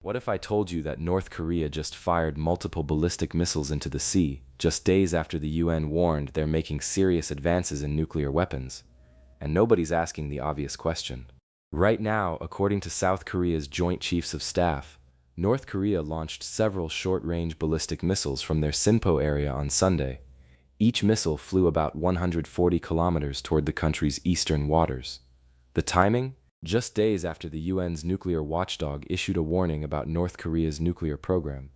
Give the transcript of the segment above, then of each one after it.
What if I told you that North Korea just fired multiple ballistic missiles into the sea, just days after the UN warned they're making serious advances in nuclear weapons? And nobody's asking the obvious question. Right now, according to South Korea's Joint Chiefs of Staff, North Korea launched several short-range ballistic missiles from their Sinpo area on Sunday. Each missile flew about 140 kilometers toward the country's eastern waters. The timing? Just days after the UN's nuclear watchdog issued a warning about North Korea's nuclear program.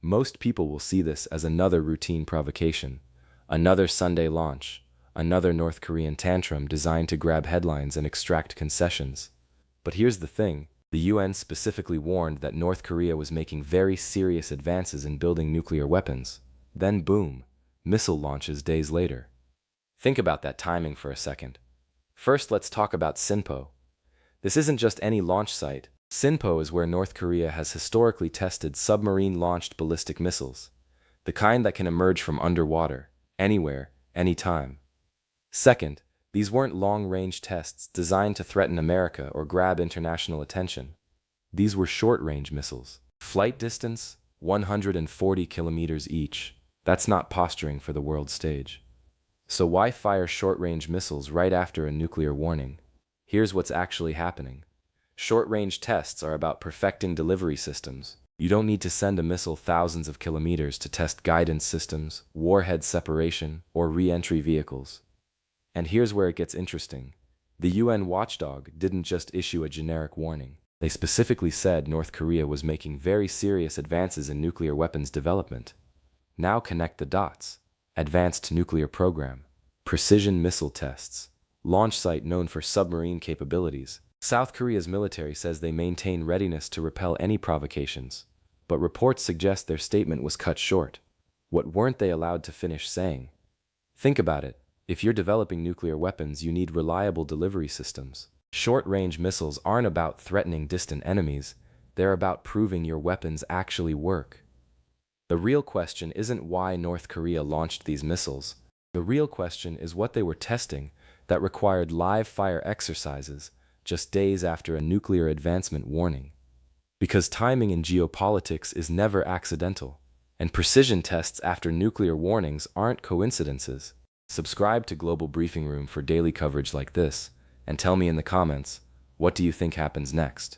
Most people will see this as another routine provocation, another Sunday launch, another North Korean tantrum designed to grab headlines and extract concessions. But here's the thing, the UN specifically warned that North Korea was making very serious advances in building nuclear weapons. Then boom, missile launches days later. Think about that timing for a second. First, let's talk about Sinpo. This isn't just any launch site. Sinpo is where North Korea has historically tested submarine-launched ballistic missiles, the kind that can emerge from underwater, anywhere, anytime. Second, these weren't long-range tests designed to threaten America or grab international attention. These were short-range missiles. Flight distance, 140 kilometers each. That's not posturing for the world stage. So why fire short-range missiles right after a nuclear warning? Here's what's actually happening. Short-range tests are about perfecting delivery systems. You don't need to send a missile thousands of kilometers to test guidance systems, warhead separation, or re-entry vehicles. And here's where it gets interesting. The UN watchdog didn't just issue a generic warning. They specifically said North Korea was making very serious advances in nuclear weapons development. Now connect the dots. Advanced nuclear program, precision missile tests, launch site known for submarine capabilities. South Korea's military says they maintain readiness to repel any provocations, but reports suggest their statement was cut short. What weren't they allowed to finish saying? Think about it. If you're developing nuclear weapons, you need reliable delivery systems. Short-range missiles aren't about threatening distant enemies, they're about proving your weapons actually work. The real question isn't why North Korea launched these missiles. The real question is what they were testing that required live-fire exercises just days after a nuclear advancement warning. Because timing in geopolitics is never accidental, and precision tests after nuclear warnings aren't coincidences. Subscribe to Global Briefing Room for daily coverage like this, and tell me in the comments, what do you think happens next?